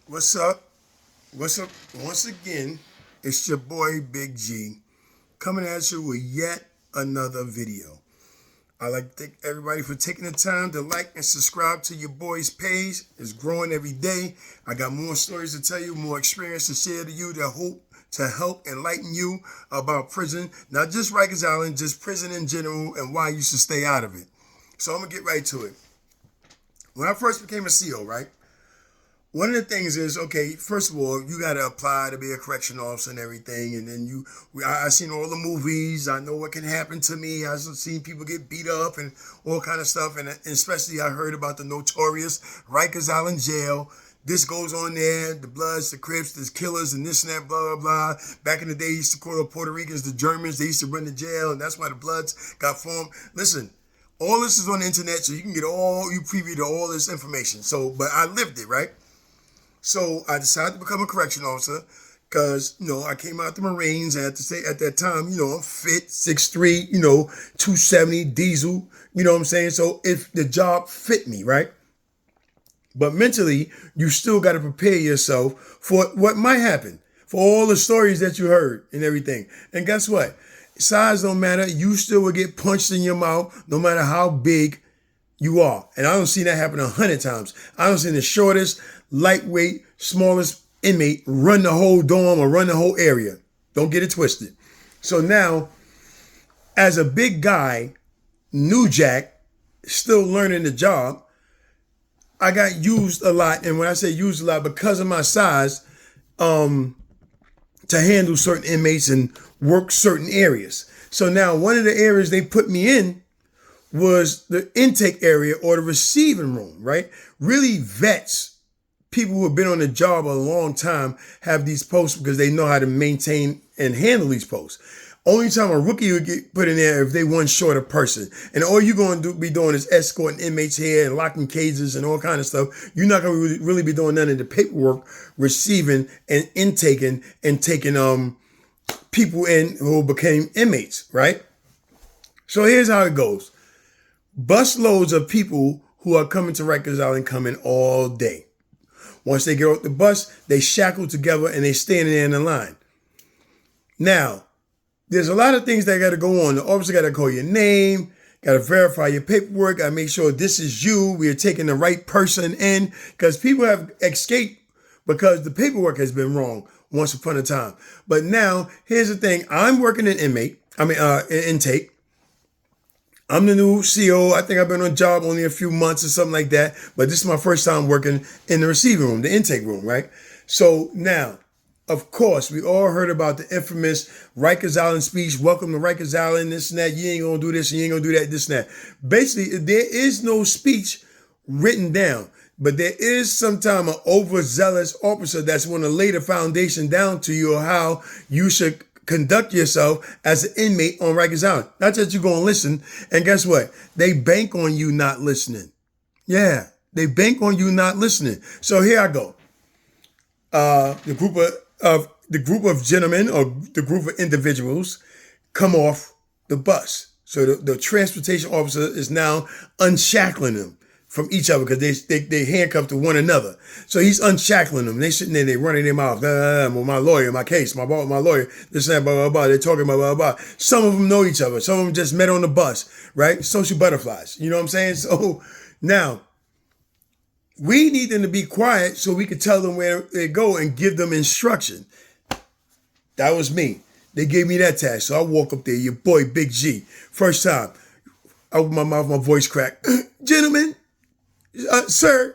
What's up? What's up? Once again, it's your boy Big G coming at you with yet another video. I'd like to thank everybody for taking the time to like and subscribe to your boy's page. It's growing every day. I got more stories to tell you, more experience to share to you that hope to help enlighten you about prison, not just Rikers Allin, just prison in general and why you should stay out of it. So I'm going to get right to it. When I first became a CO, right? One of the things is, okay, first of all, you got to apply to be a correction officer and everything. And then I seen all the movies. I know what can happen to me. I've seen people get beat up and all kind of stuff. And especially I heard about the notorious Rikers Island jail. This goes on there, the Bloods, the Crips, the killers, and this and that, blah, blah, blah. Back in the day, they used to call the Puerto Ricans the Germans. They used to run the jail, and that's why the Bloods got formed. Listen, all this is on the internet, so you can get you preview to all this information. So, but I lived it, right? So I decided to become a correction officer because, I came out the Marines. I had to say at that time, I'm fit, 6'3", 270, diesel, you know what I'm saying? So if the job fit me, right? But mentally, you still got to prepare yourself for what might happen, for all the stories that you heard and everything. And guess what? Size don't matter. You still will get punched in your mouth no matter how big you are. And I don't see that happen 100 times. I don't see the shortest, lightweight, smallest inmate run the whole dorm or run the whole area. Don't get it twisted. So now, as a big guy, new jack, still learning the job, I got used a lot. And when I say used a lot, because of my size, to handle certain inmates and work certain areas. So now one of the areas they put me in was the intake area or the receiving room, right? Really vets, people who have been on the job a long time, have these posts because they know how to maintain and handle these posts. Only time a rookie would get put in there if they one short a person. And all you're going to be doing is escorting inmates here and locking cages and all kind of stuff. You're not going to really be doing none of the paperwork, receiving and intaking and taking people in who became inmates, right? So here's how it goes. Bus loads of people who are coming to Rikers Island come in all day. Once they get off the bus, they shackle together and they stand there in the line. Now, there's a lot of things that got to go on. The officer got to call your name, got to verify your paperwork, got to make sure this is you. We are taking the right person in because people have escaped because the paperwork has been wrong once upon a time. But now, here's the thing. I'm working in intake. I'm the new CO. I think I've been on job only a few months or something like that. But this is my first time working in the receiving room, the intake room, right? So now, of course, we all heard about the infamous Rikers Island speech. Welcome to Rikers Island, this and that. You ain't going to do this, you ain't going to do that, this and that. Basically, there is no speech written down. But there is sometimes an overzealous officer that's going to lay the foundation down to you on how you should conduct yourself as an inmate on Rikers Island. Not that you're going to listen. And guess what? They bank on you not listening. Yeah, they bank on you not listening. So here I go. The group of gentlemen or the group of individuals come off the bus. So the transportation officer is now unshackling them from each other because they handcuffed to one another. So he's unshackling them. They sitting there, they running their mouth. Well, my lawyer, my case, my lawyer, this and that, blah, blah, blah. They're talking about blah, blah, blah. Some of them know each other. Some of them just met on the bus, right? Social butterflies. You know what I'm saying? So now we need them to be quiet so we can tell them where they go and give them instruction. That was me. They gave me that task. So I walk up there, your boy, Big G. First time. I open my mouth, my voice cracked. Gentlemen, sir,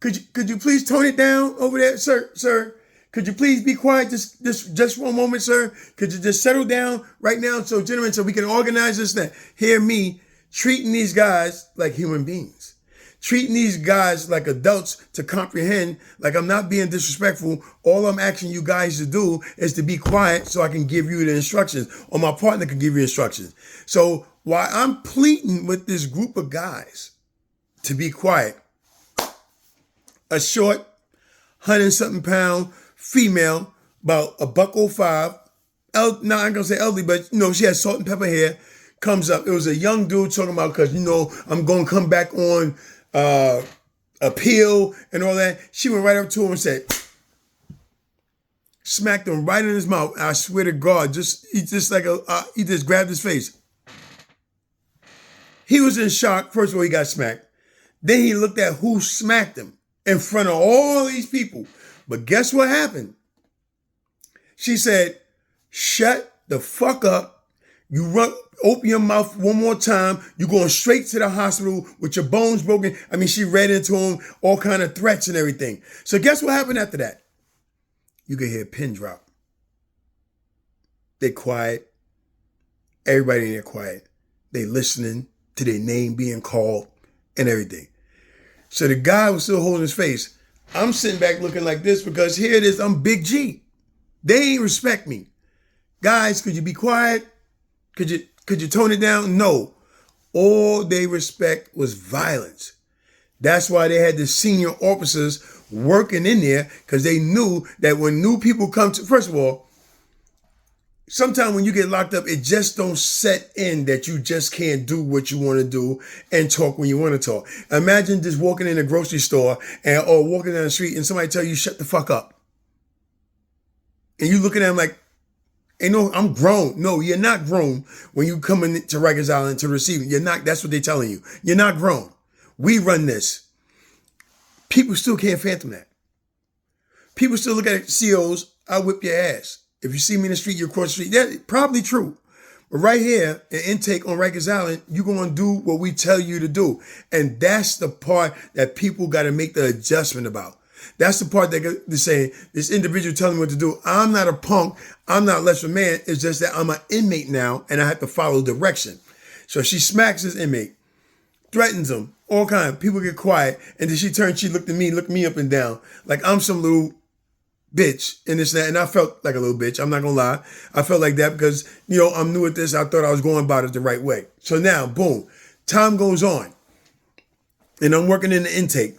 could you please tone it down over there? Sir, could you please be quiet just for a moment, sir? Could you just settle down right now? So, gentlemen, so we can organize this and that. Hear me treating these guys like human beings. Treating these guys like adults to comprehend, like I'm not being disrespectful. All I'm asking you guys to do is to be quiet so I can give you the instructions, or my partner can give you instructions. So while I'm pleading with this group of guys to be quiet, a short, 100-something pound female, about $1.05, no, I'm gonna say elderly, but she had salt and pepper hair, comes up. It was a young dude talking about, because I'm gonna come back on appeal and all that. She went right up to him and said, smacked him right in his mouth. I swear to God, he just grabbed his face. He was in shock. First of all, he got smacked. Then he looked at who smacked him in front of all these people. But guess what happened? She said, shut the fuck up. Open your mouth one more time. You're going straight to the hospital with your bones broken. I mean, she read into him all kind of threats and everything. So guess what happened after that? You could hear a pin drop. They quiet. Everybody in there quiet. They listening to their name being called and everything. So the guy was still holding his face. I'm sitting back looking like this because here it is, I'm Big G. They ain't respect me. Guys, could you be quiet? Could you tone it down? No. All they respect was violence. That's why they had the senior officers working in there, because they knew that when new people come to, first of all, sometimes when you get locked up, it just don't set in that you just can't do what you want to do and talk when you want to talk. Imagine just walking in a grocery store or walking down the street and somebody tell you, shut the fuck up. And you looking at them like, hey, no, I'm grown. No, you're not grown when you come into Rikers Allin to receive it. You're not. That's what they're telling you. You're not grown. We run this. People still can't phantom that. People still look at it, COs, I'll whip your ass. If you see me in the street, you cross the street. That's probably true. But right here, an intake on Rikers Allin, you're going to do what we tell you to do. And that's the part that people got to make the adjustment about. That's the part that they're saying, this individual telling me what to do. I'm not a punk. I'm not less of a man. It's just that I'm an inmate now and I have to follow direction. So she smacks this inmate, threatens him, all kinds. People get quiet. And then she turned, she looked me up and down like I'm some little bitch and this and that. And I felt like a little bitch. I'm not going to lie. I felt like that because, I'm new at this. I thought I was going about it the right way. So now, boom, time goes on. And I'm working in the intake.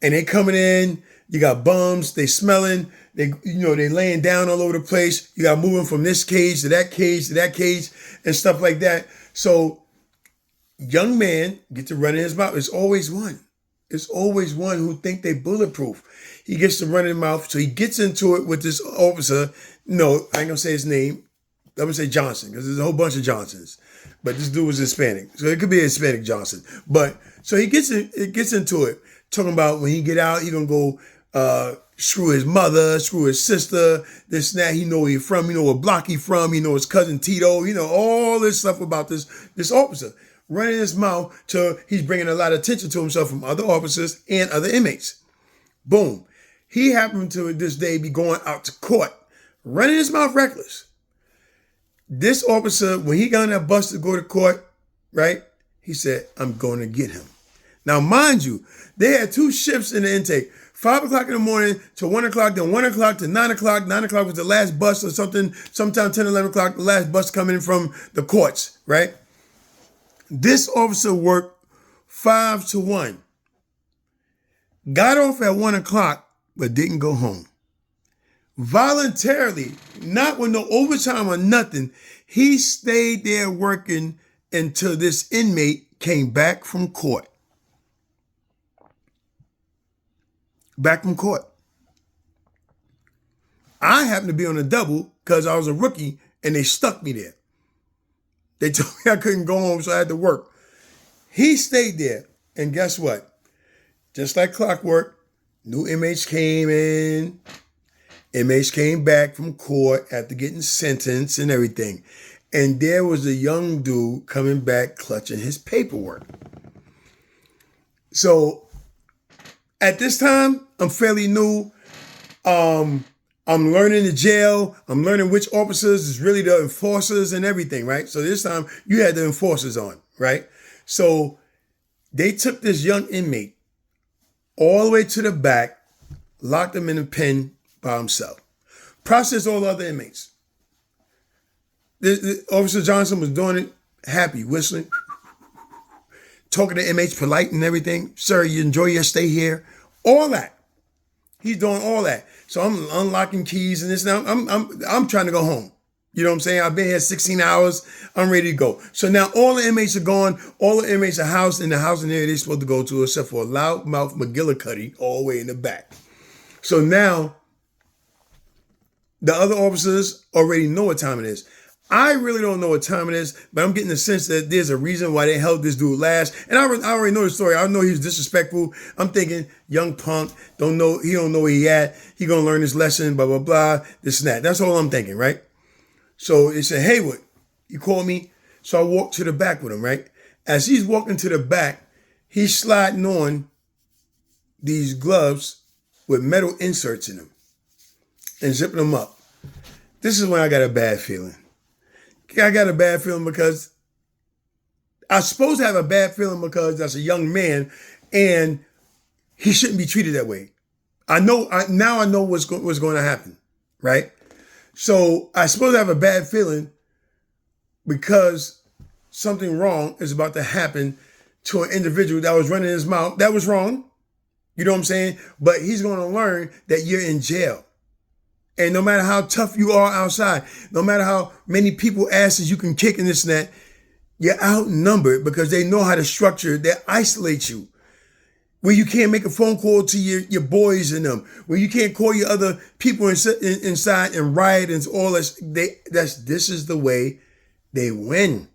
And they coming in. You got bums, they smelling, they laying down all over the place. You got moving from this cage to that cage to that cage and stuff like that. So young man get to run in his mouth. It's always one. It's always one who think they bulletproof. He gets to run in his mouth. So he gets into it with this officer. No, I ain't gonna say his name. I'm gonna say Johnson because there's a whole bunch of Johnsons. But this dude was Hispanic. So it could be a Hispanic Johnson. But so he gets into it, talking about when he get out, he gonna go screw his mother, screw his sister, this and that. He know where he from, he know what block he from, he know his cousin Tito, all this stuff about this officer. Running his mouth till he's bringing a lot of attention to himself from other officers and other inmates. Boom. He happened to this day be going out to court, running his mouth reckless. This officer, when he got on that bus to go to court, right, he said, I'm going to get him. Now, mind you, they had two shifts in the intake. 5 o'clock in the morning to 1 o'clock, then 1 o'clock to 9 o'clock. 9 o'clock was the last bus or something. Sometime 10, 11 o'clock, the last bus coming in from the courts, right? This officer worked 5 to 1. Got off at 1 o'clock, but didn't go home. Voluntarily, not with no overtime or nothing, he stayed there working until this inmate came back from court. Back from court. I happened to be on a double because I was a rookie and they stuck me there. They told me I couldn't go home, so I had to work. He stayed there. And guess what? Just like clockwork, new inmates came in. Inmates came back from court after getting sentenced and everything. And there was a young dude coming back clutching his paperwork. So at this time, I'm fairly new. I'm learning the jail. I'm learning which officers is really the enforcers and everything, right? So this time you had the enforcers on, right? So they took this young inmate all the way to the back, locked him in a pen by himself. Processed all the other inmates. Officer Johnson was doing it happy, whistling, talking to inmates polite and everything. Sir, you enjoy your stay here? All that. He's doing all that. So I'm unlocking keys and this. Now I'm trying to go home. You know what I'm saying? I've been here 16 hours. I'm ready to go. So now all the inmates are gone. All the inmates are housed in the house in there they're supposed to go to, except for a loudmouth McGillicuddy all the way in the back. So now The other officers already know what time it is. I really don't know what time it is, but I'm getting the sense that there's a reason why they held this dude last. And I already know the story. I know he was disrespectful. I'm thinking, young punk, he don't know where he at. He gonna learn his lesson, blah, blah, blah, this and that. That's all I'm thinking, right? So they said, Haywood, you called me? So I walked to the back with him, right? As he's walking to the back, he's sliding on these gloves with metal inserts in them and zipping them up. This is when I got a bad feeling. I got a bad feeling because I'm supposed to have a bad feeling because that's a young man and he shouldn't be treated that way. Now I know what's going to happen, right? So I'm supposed to have a bad feeling because something wrong is about to happen to an individual that was running his mouth. That was wrong. You know what I'm saying? But he's going to learn that you're in jail. And no matter how tough you are outside, no matter how many people asses you can kick in this and that, you're outnumbered because they know how to structure, they isolate you. Where you can't make a phone call to your boys and them, where you can't call your other people inside and riot and all this. This is the way they win.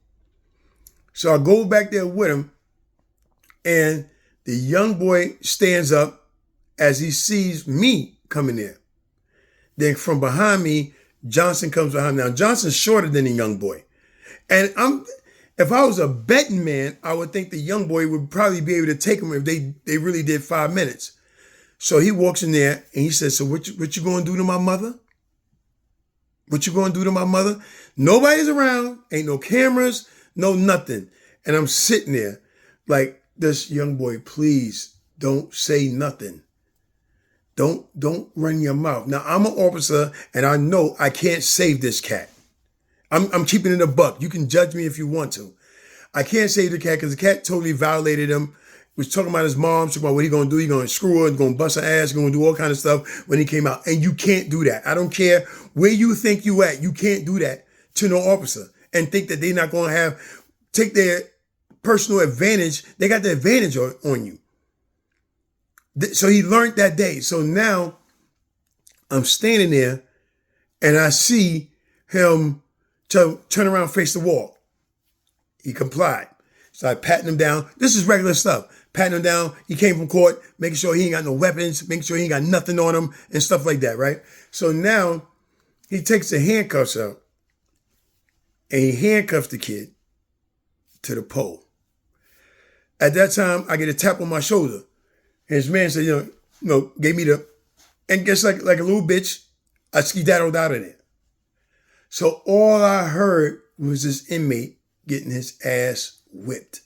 So I go back there with him, and the young boy stands up as he sees me coming there. Then from behind me, Johnson comes behind me. Now, Johnson's shorter than the young boy. And if I was a betting man, I would think the young boy would probably be able to take him if they really did 5 minutes. So he walks in there and he says, so what you going to do to my mother? What you going to do to my mother? Nobody's around. Ain't no cameras, no nothing. And I'm sitting there like, this young boy, please don't say nothing. Don't run your mouth. Now, I'm an officer, and I know I can't save this cat. I'm keeping it a buck. You can judge me if you want to. I can't save the cat because the cat totally violated him. Was talking about his mom, talking about what he going to do. He going to screw her, going to bust her ass, going to do all kind of stuff when he came out. And you can't do that. I don't care where you think you at. You can't do that to no officer and think that they're not going to take their personal advantage. They got the advantage on you. So he learned that day. So now I'm standing there and I see him turn around, face the wall. He complied. So I patting him down. This is regular stuff. Patting him down. He came from court, making sure he ain't got no weapons, making sure he ain't got nothing on him and stuff like that, right? So now he takes the handcuffs out and he handcuffs the kid to the pole. At that time, I get a tap on my shoulder. And his man said, gave me and just like a little bitch, I skedaddled out of there. So all I heard was this inmate getting his ass whipped.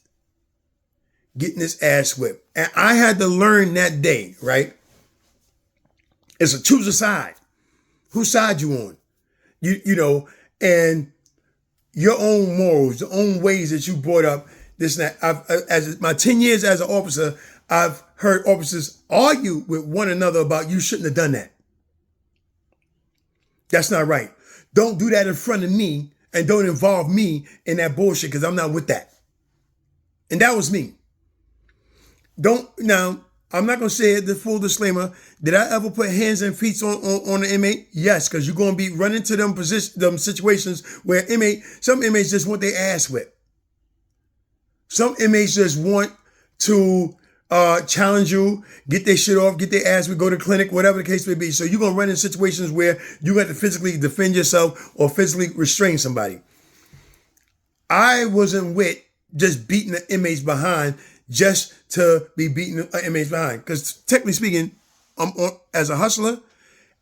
And I had to learn that day, right? It's a choose a side. Whose side you on? And your own morals, your own ways that you brought up, this and that. As my 10 years as an officer, I've heard officers argue with one another about you shouldn't have done that. That's not right. Don't do that in front of me and don't involve me in that bullshit because I'm not with that. And that was me. Now, I'm not going to say it, the full disclaimer. Did I ever put hands and feet on an inmate? Yes, because you're going to be running to them situations where some inmates just want their ass whipped. Some inmates just want to challenge you, get their shit off, get their ass, we go to clinic, whatever the case may be. So you're going to run in situations where you got to physically defend yourself or physically restrain somebody. I wasn't with just beating the inmates behind just to be beating the inmates behind. Because technically speaking, as a hustler,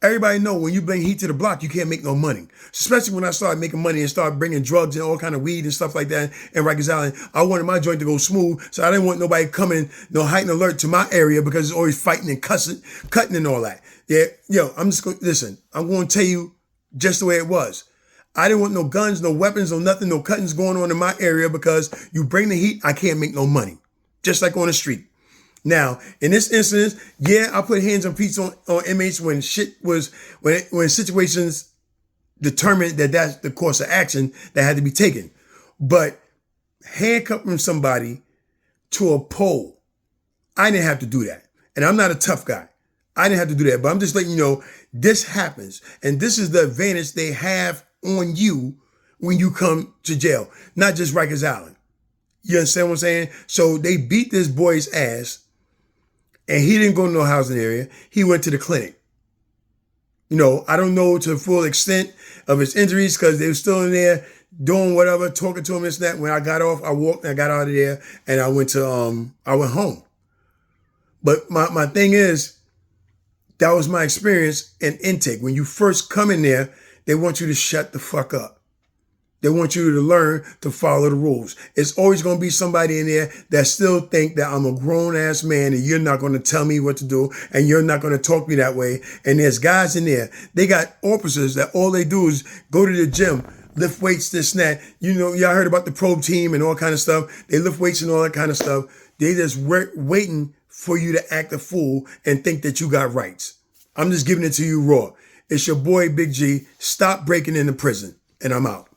everybody know when you bring heat to the block, you can't make no money. Especially when I started making money and started bringing drugs and all kind of weed and stuff like that in Rikers Allin. I wanted my joint to go smooth, so I didn't want nobody coming, no heightened alert to my area because it's always fighting and cussing, cutting and all that. Yeah, I'm just going to, listen, I'm going to tell you just the way it was. I didn't want no guns, no weapons, no nothing, no cuttings going on in my area because you bring the heat, I can't make no money. Just like on the street. Now, in this instance, yeah, I put hands and feet on inmates when when situations determined that that's the course of action that had to be taken. But handcuffing somebody to a pole, I didn't have to do that. And I'm not a tough guy. I didn't have to do that, but I'm just letting you know this happens. And this is the advantage they have on you when you come to jail, not just Rikers Allin. You understand what I'm saying? So they beat this boy's ass, and he didn't go to no housing area. He went to the clinic. You know, I don't know to the full extent of his injuries because they were still in there doing whatever, talking to him and that. When I got off, I walked and I got out of there and I went home. But my thing is, that was my experience in intake. When you first come in there, they want you to shut the fuck up. They want you to learn to follow the rules. It's always going to be somebody in there that still think that I'm a grown-ass man and you're not going to tell me what to do and you're not going to talk to me that way. And there's guys in there. They got officers that all they do is go to the gym, lift weights, this and that. You know, y'all heard about the probe team and all kind of stuff. They lift weights and all that kind of stuff. They just waiting for you to act a fool and think that you got rights. I'm just giving it to you raw. It's your boy, Big G. Stop breaking into prison. And I'm out.